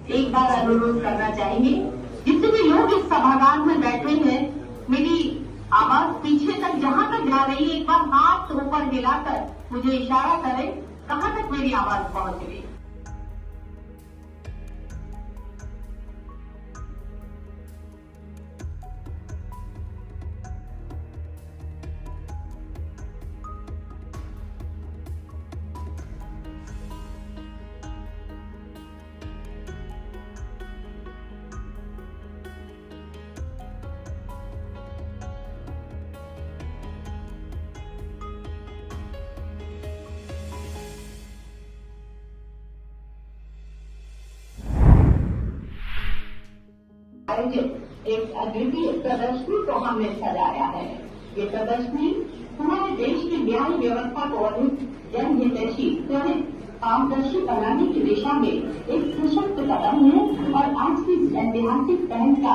एक बार अनुरोध करना चाहेंगे, जितने भी लोग इस सभागार में बैठे हैं, मेरी आवाज पीछे तक जहां तक जा रही है, एक बार हाथ ऊपर हिलाकर मुझे इशारा करें कहां तक मेरी आवाज पहुंच रही है। एक अद्वितीय प्रदर्शनी को हमने सजाया है। ये प्रदर्शनी हमारे देश की न्याय व्यवस्था को अधिक जनहितैषी त्वरित पारदर्शी बनाने की दिशा में एक सशक्त कदम है और आज की इस ऐतिहासिक पहल का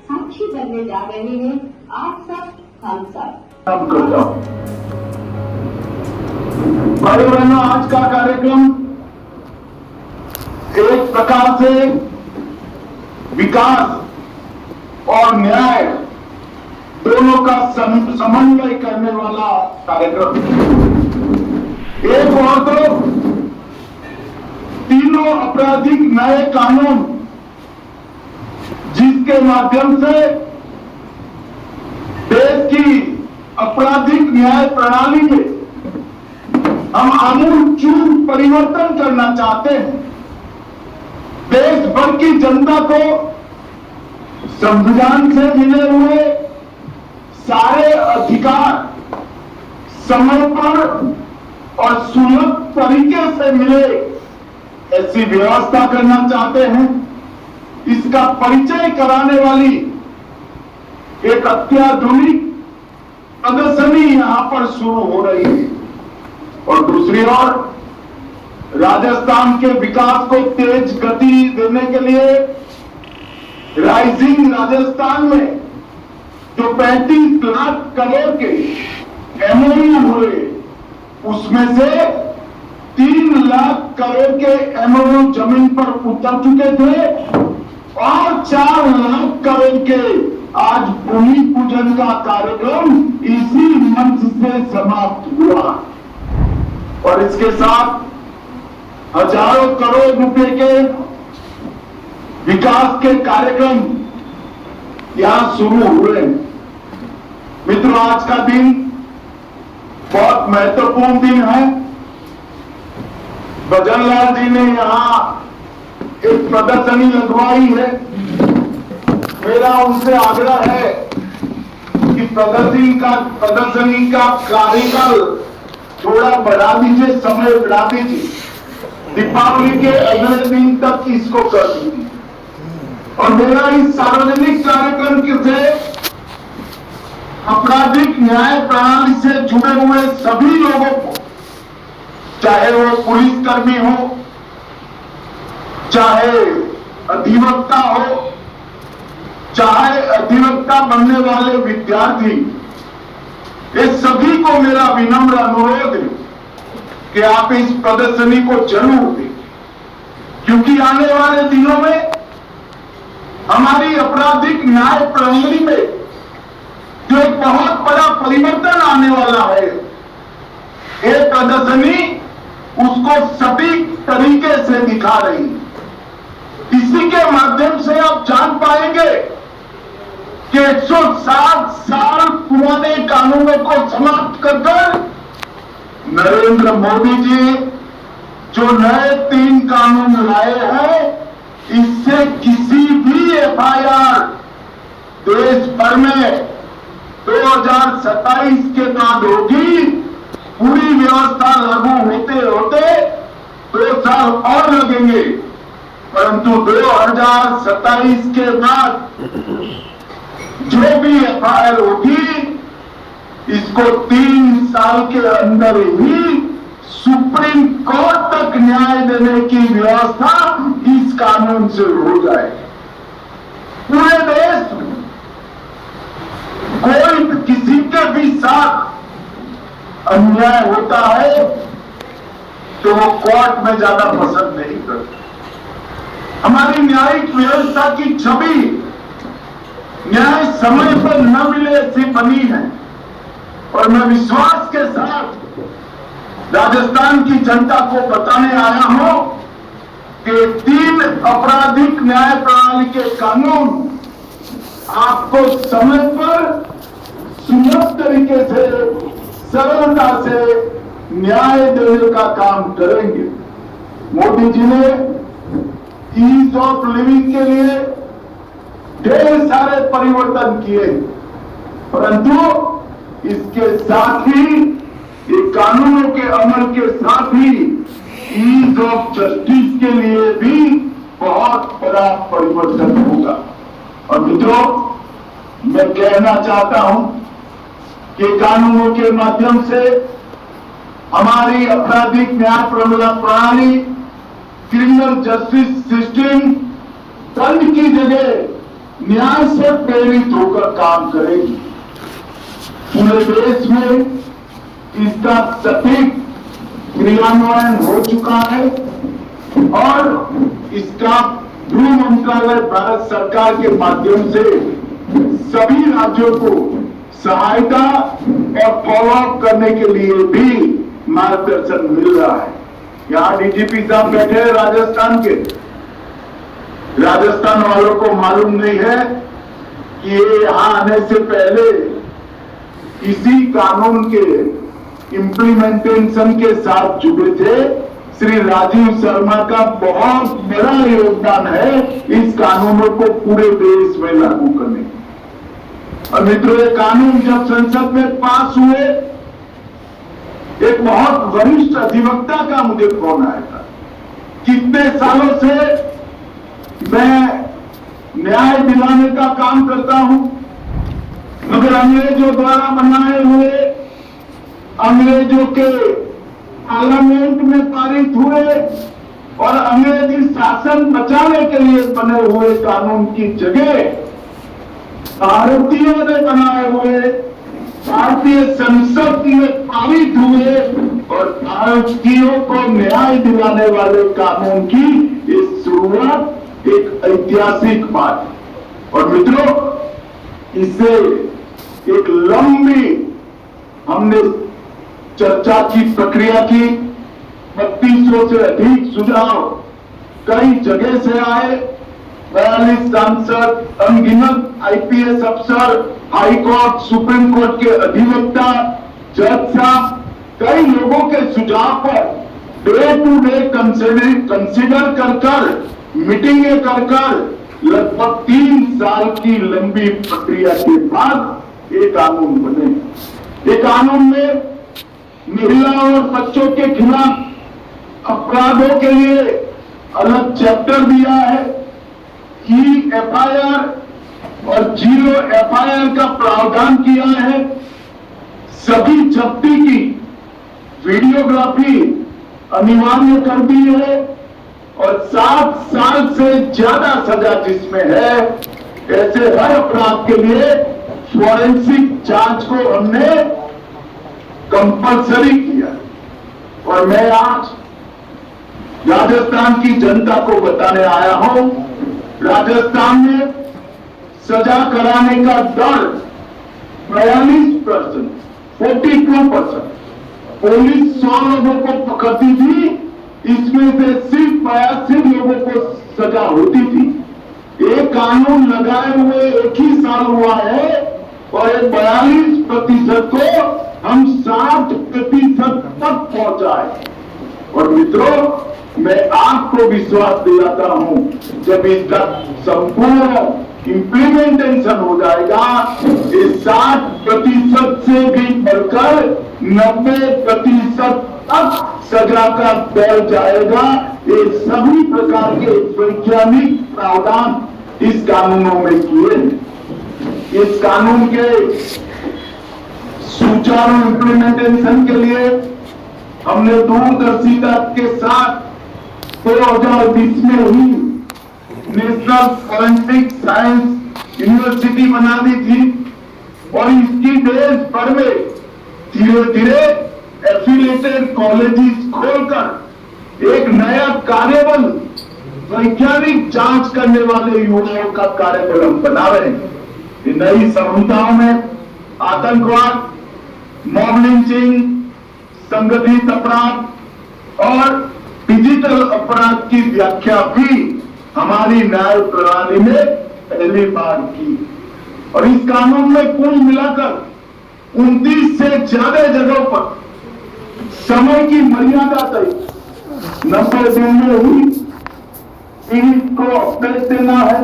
साक्षी बनने जा रहे हैं आप सब, हम सब। भाई बहनों, आज का कार्यक्रम एक प्रकार से विकास और न्याय दोनों का समन्वय करने वाला कार्यक्रम। एक और तो तीनों आपराधिक नए कानून जिसके माध्यम से देश की आपराधिक न्याय प्रणाली में हम आमूलचूल परिवर्तन करना चाहते हैं। देश भर की जनता को संविधान से मिले हुए सारे अधिकार समय पर और सुलभ तरीके से मिले, ऐसी व्यवस्था करना चाहते हैं। इसका परिचय कराने वाली एक अत्याधुनिक प्रदर्शनी यहां पर शुरू हो रही है। और दूसरी ओर राजस्थान के विकास को तेज गति देने के लिए राइजिंग राजस्थान में जो 35 लाख करोड़ के एमओयू हुए, उसमें से 3 लाख करोड़ के एमओयू जमीन पर उतर चुके थे और 4 लाख करोड़ के आज भूमि पूजन का कार्यक्रम इसी मंच से समाप्त हुआ। और इसके साथ हजारों करोड़ रुपए के विकास के कार्यक्रम यहां शुरू हुए। मित्रों, आज का दिन बहुत महत्वपूर्ण दिन है। भजनलाल जी ने यहां एक प्रदर्शनी लगवाई है। मेरा उनसे आग्रह है कि प्रदर्शनी का कार्यकाल थोड़ा बढ़ा दीजिए, समय बढ़ा दीजिए, दीपावली के अगले दिन तक इसको कर दीजिए। और मेरा इस सार्वजनिक कार्यक्रम से आपराधिक न्याय प्रणाली से जुड़े हुए सभी लोगों को, चाहे वो पुलिसकर्मी हो, चाहे अधिवक्ता हो, चाहे अधिवक्ता बनने वाले विद्यार्थी, ये सभी को मेरा विनम्र अनुरोध है कि आप इस प्रदर्शनी को जरूर दें, क्योंकि आने वाले दिनों में हमारी आपराधिक न्याय प्रणाली में जो एक बहुत बड़ा परिवर्तन आने वाला है, ये प्रदर्शनी उसको सटीक तरीके से दिखा रही है। इसी के माध्यम से आप जान पाएंगे कि 160 साल पुराने कानूनों को समाप्त कर नरेंद्र मोदी जी जो नए 3 कानून लाए हैं, इससे किसी भी एफआईआर देश भर में 2027 के बाद होगी। पूरी व्यवस्था लागू होते होते 2 साल और लगेंगे, परंतु 2027 के बाद जो भी एफआईआर होगी, इसको 3 साल के अंदर ही सुप्रीम कोर्ट तक न्याय देने की व्यवस्था इस कानून से हो जाए। पूरे देश में कोई किसी के भी साथ अन्याय होता है तो वो कोर्ट में जाना पसंद नहीं करता। हमारी न्यायिक व्यवस्था की छवि न्याय समय पर न मिले ऐसी बनी है। और मैं विश्वास के साथ राजस्थान की जनता को बताने आया हूं कि 3 आपराधिक न्याय प्रणाली के कानून आपको समय पर सुलभ तरीके से, सरलता से न्याय देने का काम करेंगे। मोदी जी ने ईज ऑफ लिविंग के लिए ढेर सारे परिवर्तन किए, परंतु इसके साथ ही ये कानूनों के अमल के साथ ही ईज ऑफ जस्टिस के लिए भी बहुत बड़ा परिवर्तन होगा। और मित्रों, मैं कहना चाहता हूं कि कानूनों के माध्यम से हमारी आपराधिक न्याय प्रणाली, क्रिमिनल जस्टिस सिस्टम दंड की जगह न्याय से प्रेरित होकर काम करेगी। पूरे देश में इसका सटीक क्रियान्वयन हो चुका है और इसका गृह मंत्रालय भारत सरकार के माध्यम से सभी राज्यों को सहायता और फॉलोअप करने के लिए भी मार्गदर्शन मिल रहा है। यहाँ डीजीपी साहब बैठे हैं राजस्थान के। राजस्थान वालों को मालूम नहीं है कि ये यहां आने से पहले इसी कानून के इम्प्लीमेंटेशन के साथ जुड़े थे। श्री राजीव शर्मा का बहुत बड़ा योगदान है इस कानूनों को पूरे देश में लागू करने की। और मित्रों, ये कानून जब संसद में पास हुए, एक बहुत वरिष्ठ अधिवक्ता का मुझे फोन आया था। कितने सालों से मैं न्याय दिलाने का काम करता हूं, मगर अंग्रेजों द्वारा बनाए हुए, अंग्रेजों के पार्लियामेंट में पारित हुए और अंग्रेजी शासन बचाने के लिए बने हुए कानून की जगह भारतीयों ने बनाए हुए, भारतीय संसद में पारित हुए और भारतीयों को न्याय दिलाने वाले कानून की इस शुरुआत एक ऐतिहासिक बात है। और मित्रों, इससे एक लंबी हमने चर्चा की प्रक्रिया की। 3200 से अधिक सुझाव कई जगह से आए। 42 सांसद, अनगिनत आईपीएस अफसर, हाई कोर्ट, सुप्रीम कोर्ट के अधिवक्ता, जज साहब, कई लोगों के सुझाव per day to day consider कर मीटिंगें कर लगभग 3 साल की लंबी प्रक्रिया के बाद ये कानून बने। ये कानून में महिला और बच्चों के खिलाफ अपराधों के लिए अलग चैप्टर दिया है। एफआईआर और 0 एफआईआर का प्रावधान किया है। सभी जब्ती की वीडियोग्राफी अनिवार्य कर दी है और 7 साल से ज्यादा सजा जिसमें है, ऐसे हर अपराध के लिए फॉरेंसिक जांच को हमने कंपलसरी किया। और मैं आज राजस्थान की जनता को बताने आया हूं, राजस्थान में सजा कराने का दर 42%, 42%। पुलिस 100 लोगों को पकड़ती थी, इसमें से सिर्फ 82 लोगों को सजा होती थी। ये कानून लगाए हुए 1 ही साल हुआ है और 42% को हम 60% तक पहुंचाए। और मित्रों, मैं आपको विश्वास दिलाता हूं, जब इसका संपूर्ण इम्प्लीमेंटेशन हो जाएगा, ये 60% से भी बढ़कर 90% तक सजा का दर जाएगा। ये सभी प्रकार के वैज्ञानिक प्रावधान इस कानूनों में किए हैं। इस कानून के सुचारू इम्प्लीमेंटेशन के लिए हमने दूरदर्शिता के साथ 2020 में हुई नेशनल फॉरेंसिक साइंस यूनिवर्सिटी बना दी थी और इसकी देश भर में धीरे धीरे एफिलिएटेड कॉलेजेस खोलकर एक नया कार्यबल वैज्ञानिक जांच करने वाले युवाओं का कार्यक्रम बना रहे हैं। ये नई संहिताओं में आतंकवाद, मॉब लिंचिंग, संगठित अपराध और डिजिटल अपराध की व्याख्या भी हमारी न्याय प्रणाली में पहली बार की। और इस कानून में कुल मिलाकर 29 से ज्यादा जगहों पर समय की मर्यादा तय 90 दिन में हुई पीड़ित को अपडेट देना है,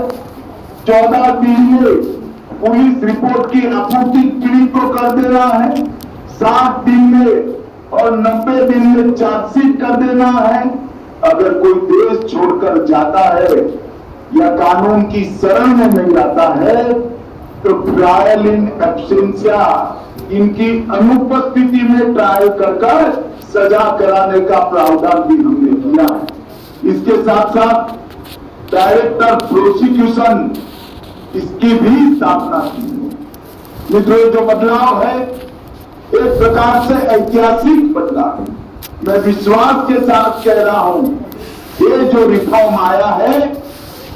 14 दिन में पुलिस रिपोर्ट की आपूर्ति पीड़ित को कर देना है, 60 दिन में और 90 दिन में चार्जशीट कर देना है। अगर कोई देश छोड़कर जाता है या कानून की शरण में नहीं आता है तो ट्रायल इन एब्सेंशिया, इनकी अनुपस्थिति में ट्रायल कर सजा कराने का प्रावधान भी हमने किया है। इसके साथ साथ डायरेक्टर प्रोसिक्यूशन, इसकी भी स्थापना की है। मित्रों, जो बदलाव है एक प्रकार से ऐतिहासिक बदलाव है। मैं विश्वास के साथ कह रहा हूं, ये जो रिफॉर्म आया है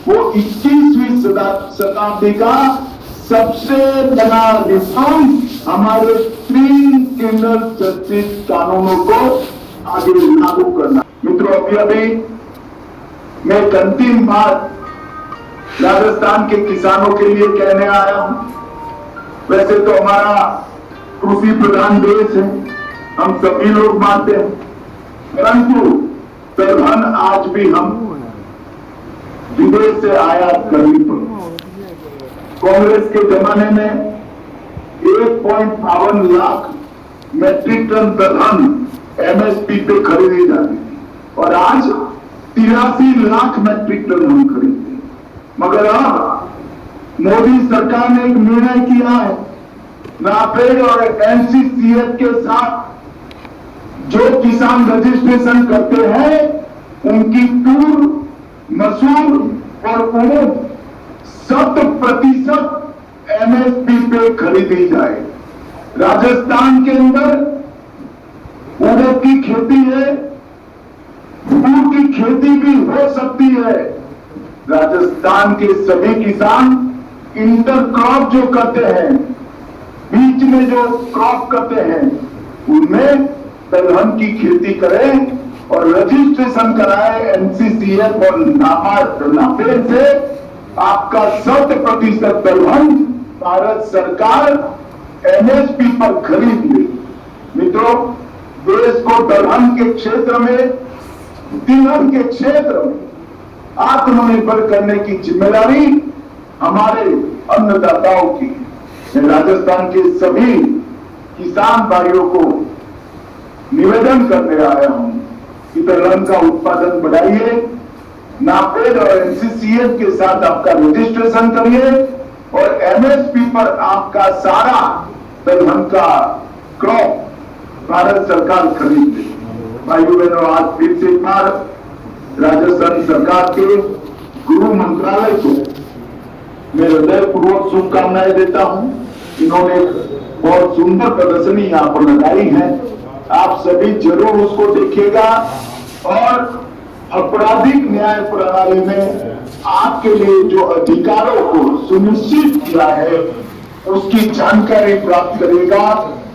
वो 21वीं शताब्दी का सबसे बड़ा रिफॉर्म हमारे 3 क्रिमिनल जस्टिस कानूनों को आगे लागू करना। मित्रों, अभी मैं एक अंतिम बात राजस्थान के किसानों के लिए कहने आया हूं। वैसे तो हमारा कृषि प्रधान देश है, हम सभी लोग मानते हैं, परंतु दलहन आज भी हम विदेश से आयात करनी पड़ी। कांग्रेस के जमाने में 1.52 लाख मैट्रिक टन दलहन एमएसपी पे खरीदी जाती थी और आज 83 लाख मैट्रिक टन हम खरीदते हैं। मगर अब मोदी सरकार ने एक निर्णय किया है, नाफेड और एनसीसीएफ के साथ जो किसान रजिस्ट्रेशन करते हैं उनकी तूर, मसूर और उड़द 100% एमएसपी पे खरीदी जाए। राजस्थान के अंदर उड़द की खेती है, तूर की खेती भी हो सकती है। राजस्थान के सभी किसान इंटर क्रॉप जो करते हैं, बीच में जो क्रॉप करते हैं, उनमें दलहन की खेती करें और रजिस्ट्रेशन कराए एनसीसीएफ और नाफेड से। आपका 100% दलहन भारत सरकार एमएसपी पर खरीद ले। मित्रों, देश को दलहन के क्षेत्र में, तिलहन के क्षेत्र में आत्मनिर्भर करने की जिम्मेदारी हमारे अन्नदाताओं की। मैं राजस्थान के सभी किसान भाइयों को निवेदन करने आया हूं कि दलहन का उत्पादन बढ़ाइए, नाफेड और एनसीसीएफ के साथ आपका रजिस्ट्रेशन करिए और एमएसपी पर आपका सारा दलहन का क्रॉप भारत सरकार खरीद ले। भाइयों बहनों, आज फिर से एक बार राजस्थान सरकार के गृह मंत्रालय को मैं हृदयपूर्वक शुभकामनाएं देता हूं। इन्होंने बहुत सुंदर प्रदर्शनी यहाँ पर लगाई है, आप सभी जरूर उसको देखिएगा और आपराधिक न्याय प्रणाली में आपके लिए जो अधिकारों को सुनिश्चित किया है उसकी जानकारी प्राप्त करेगा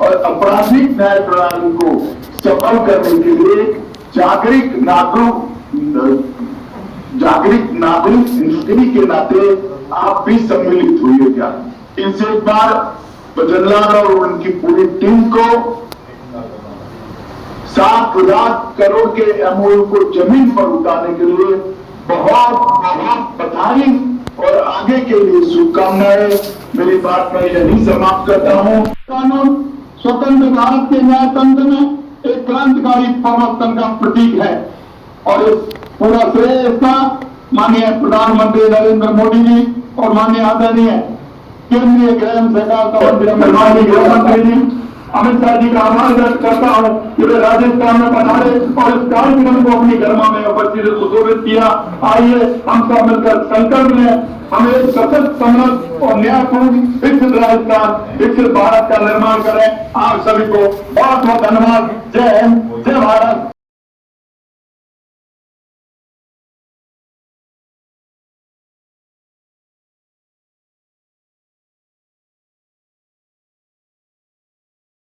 और आपराधिक न्याय प्रणाली को सफल करने के लिए जागरूक नागरिक इंडस्ट्री के नाते आप भी सम्मिलित होइएगा। इनसे एक बार बजरलाल और उनकी पूरी टीम को 7 लाख करोड़ के एमओयू को जमीन पर उतारने के लिए बहुत बहुत बधाई और आगे के लिए शुभकामनाएं। मेरी बात मैं यही समाप्त करता हूं। कानून स्वतंत्र भारत के न्यायतंत्र में एक क्रांतिकारी परिवर्तन का प्रतीक है और इस पूरा श्रेय इसका माननीय प्रधानमंत्री नरेंद्र मोदी जी और माननीय आदरणीय केंद्रीय गृह सरकार का माननीय गृह मंत्री जी अमित शाह जी का आभार व्यक्त करता हूं कि वे राजस्थान में पधारे और इस कार्यक्रम को अपनी गरिमा में उपस्थित सुशोभित किया। आइए हम सब मिलकर संकल्प लें, हम एक सशक्त, समृद्ध और न्यायपूर्ण विकसित राजस्थान, विकसित भारत का निर्माण करें। आप सभी को बहुत बहुत धन्यवाद। जय हिंद, जय भारत।